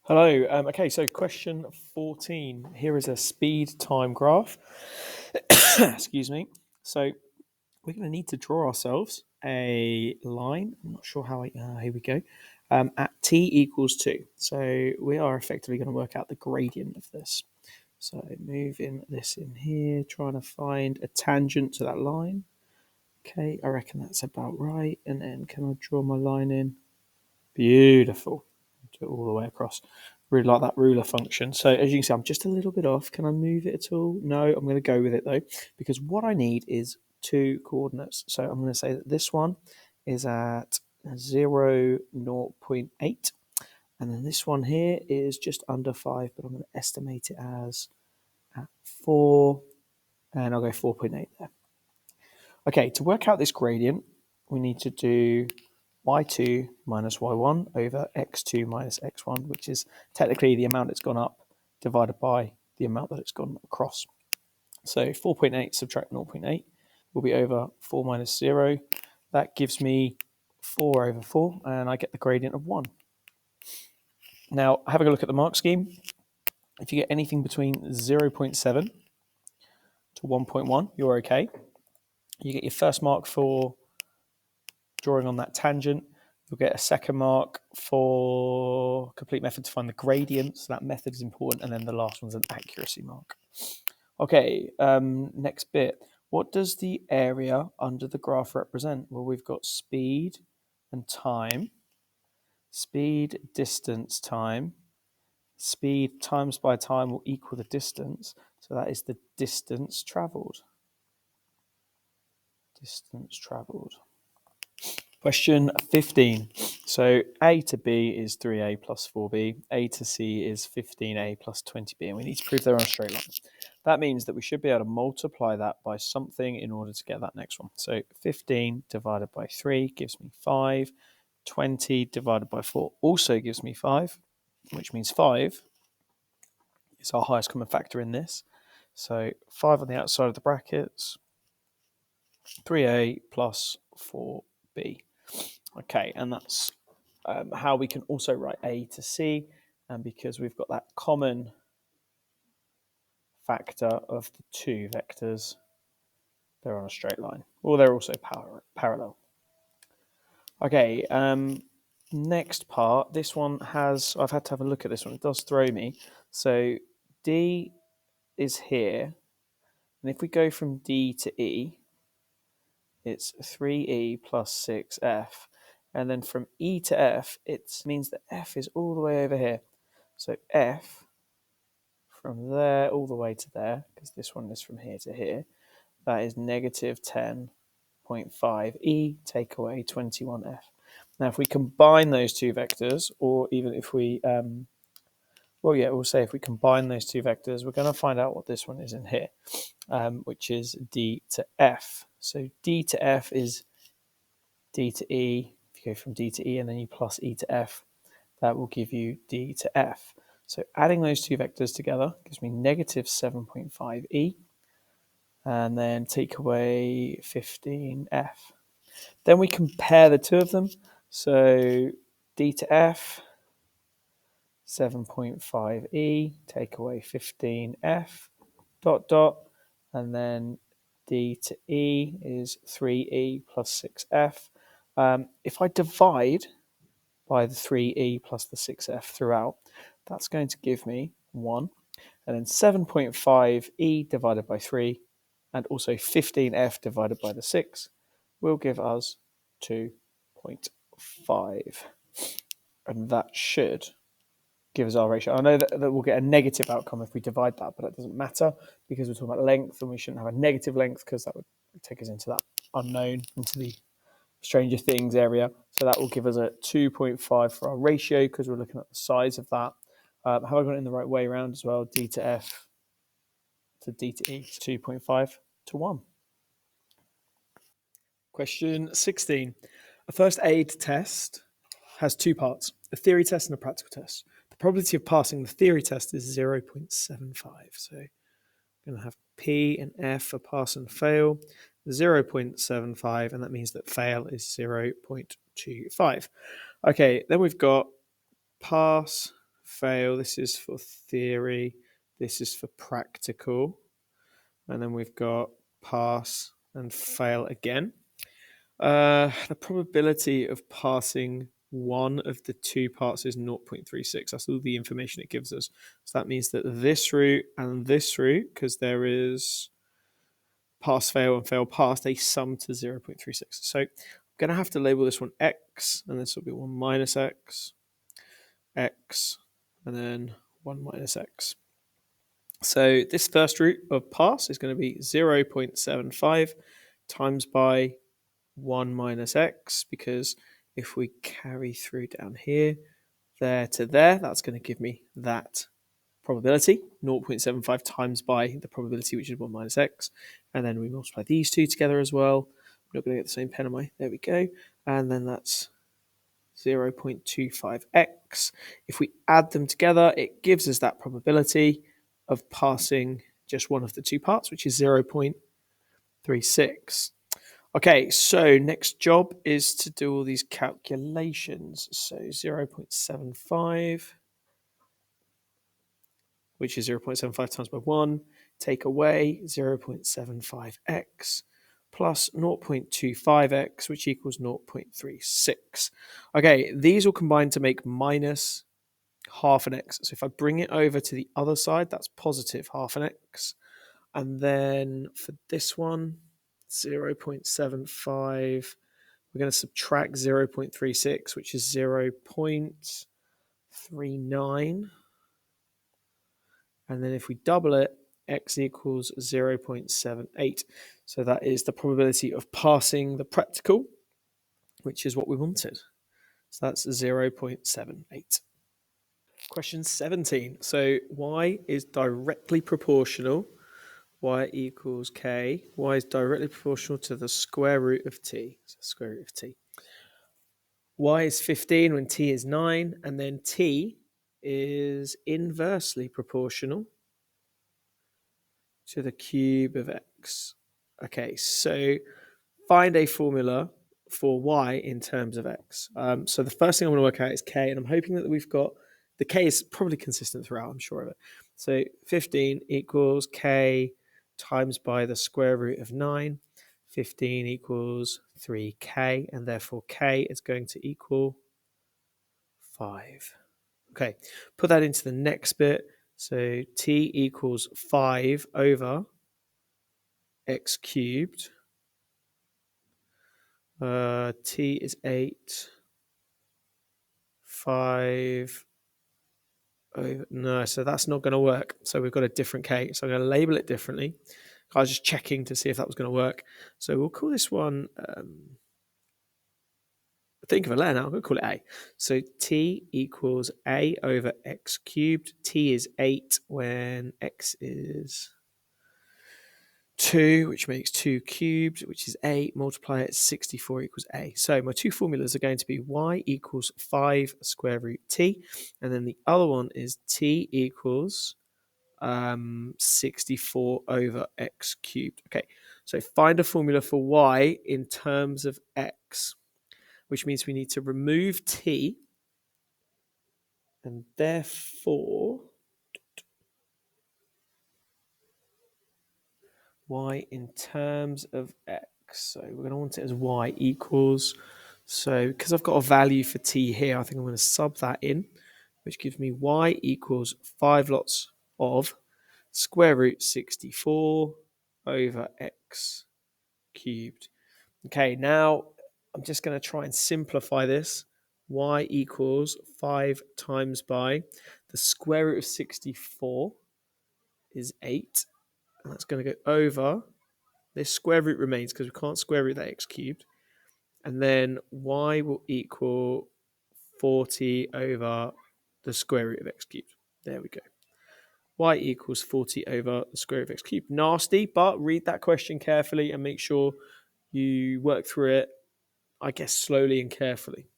Hello. Okay, so question 14. Here is a speed time graph. Excuse me. So we're going to need to draw ourselves a line. I'm not sure how here we go. At t equals 2. So we are effectively going to work out the gradient of this. So moving this in here, trying to find a tangent to that line. Okay, I reckon that's about right. And then can I draw my line in? Beautiful. Do it all the way across. Really like that ruler function. So as you can see, I'm just a little bit off. Can I move it at all? No, I'm going to go with it though, because what I need is two coordinates. So I'm going to say that this one is at 0, 0.8. And then this one here is just under 5, but I'm going to estimate it as at 4. And I'll go 4.8 there. Okay, to work out this gradient, we need to do y2 minus y1 over x2 minus x1, which is technically the amount it's gone up divided by the amount that it's gone across. So 4.8 subtract 0.8 will be over 4 minus 0. That gives me 4 over 4, and I get the gradient of 1. Now, having a look at the mark scheme, if you get anything between 0.7 to 1.1, you're okay. You get your first mark for drawing on that tangent. You'll get a second mark for complete method to find the gradient. So that method is important. And then the last one's an accuracy mark. Okay, next bit. What does the area under the graph represent? Well, we've got speed and time. Speed, distance, time. Speed times by time will equal the distance. So that is the distance travelled. Distance travelled. Question 15. So A to B is 3A plus 4B. A to C is 15A plus 20B. And we need to prove they're on a straight line. That means that we should be able to multiply that by something in order to get that next one. So 15 divided by 3 gives me 5. 20 divided by 4 also gives me 5, which means 5 is our highest common factor in this. So 5 on the outside of the brackets, 3A plus 4B. Okay, and that's how we can also write A to C, and because we've got that common factor of the two vectors, they're on a straight line, or they're also parallel. Okay, next part, this one has, I've had to have a look at this one, it does throw me. So D is here, and if we go from D to E, it's 3E plus 6F. And then from E to F, it means that F is all the way over here. So F, from there all the way to there, because this one is from here to here, that is negative 10.5 E, take away 21F. Now, if we combine those two vectors, or even if we, we'll say if we combine those two vectors, we're going to find out what this one is in here, which is D to F. So D to F is D to E. If you go from D to E and then you plus E to F, that will give you D to F. So adding those two vectors together gives me negative 7.5E, and then take away 15F. Then we compare the two of them. So D to F, 7.5E, take away 15F, dot, dot, and then D to E is 3E plus 6F. If I divide by the 3E plus the 6F throughout, that's going to give me 1. And then 7.5E divided by 3 and also 15F divided by the 6 will give us 2.5. And that should give us our ratio. I know that we'll get a negative outcome if we divide that, but it doesn't matter because we're talking about length and we shouldn't have a negative length because that would take us into that unknown, into the Stranger Things area. So that will give us a 2.5 for our ratio because we're looking at the size of that. Have I got it in the right way around as well? D to F to D to E, 2.5 to 1. Question 16. A first aid test has two parts, a theory test and a practical test. The probability of passing the theory test is 0.75. So I'm going to have P and F for pass and fail, 0.75, and that means that fail is 0.25. Okay, then we've got pass, fail. This is for theory. This is for practical. And then we've got pass and fail again. The probability of passing one of the two parts is 0.36. That's all the information it gives us. So that means that this route and this route, because there is pass, fail, and fail, pass, they sum to 0.36. So I'm going to have to label this one x, and this will be 1 minus x, x, and then 1 minus x. So this first route of pass is going to be 0.75 times by 1 minus x, because if we carry through down here, there to there, that's going to give me that probability, 0.75 times by the probability, which is 1 minus x. And then we multiply these two together as well. I'm not going to get the same pen, am I? There we go. And then that's 0.25x. If we add them together, it gives us that probability of passing just one of the two parts, which is 0.36. Okay, so next job is to do all these calculations. So 0.75, which is 0.75 times by 1, take away 0.75x plus 0.25x, which equals 0.36. Okay, these will combine to make minus half an x. So if I bring it over to the other side, that's positive half an x. And then for this one, 0.75, we're going to subtract 0.36, which is 0.39. And then if we double it, x equals 0.78. So that is the probability of passing the practical, which is what we wanted. So that's 0.78. Question 17. So y is directly proportional. Y equals k. Y is directly proportional to the square root of t. So square root of t. Y is 15 when t is 9. And then t is inversely proportional to the cube of x. Okay, so find a formula for y in terms of x. So the first thing I want to work out is k, and I'm hoping that we've got, the k is probably consistent throughout, I'm sure of it. So 15 equals k times by the square root of 9. 15 equals 3k, and therefore k is going to equal 5. Okay, put that into the next bit. So t equals 5 over x cubed. T is 8. 5 over, no, so that's not going to work. So we've got a different k. So I'm going to label it differently. I was just checking to see if that was going to work. So we'll call this one, think of a letter now, I'm going to call it a. So t equals a over x cubed. T is 8 when x is 2, which makes 2 cubed, which is 8. Multiply it, 64 equals a. So my two formulas are going to be y equals 5 square root t, and then the other one is t equals 64 over x cubed. Okay, so find a formula for y in terms of x, which means we need to remove t, and therefore y in terms of x. So we're going to want it as y equals. So because I've got a value for t here, I think I'm going to sub that in, which gives me y equals 5 lots of square root 64 over x cubed. Okay, now I'm just going to try and simplify this. Y equals 5 times by the square root of 64 is 8. And that's going to go over. This square root remains because we can't square root that x cubed. And then y will equal 40 over the square root of x cubed. There we go. Y equals 40 over the square root of x cubed. Nasty, but read that question carefully and make sure you work through it, I guess, slowly and carefully.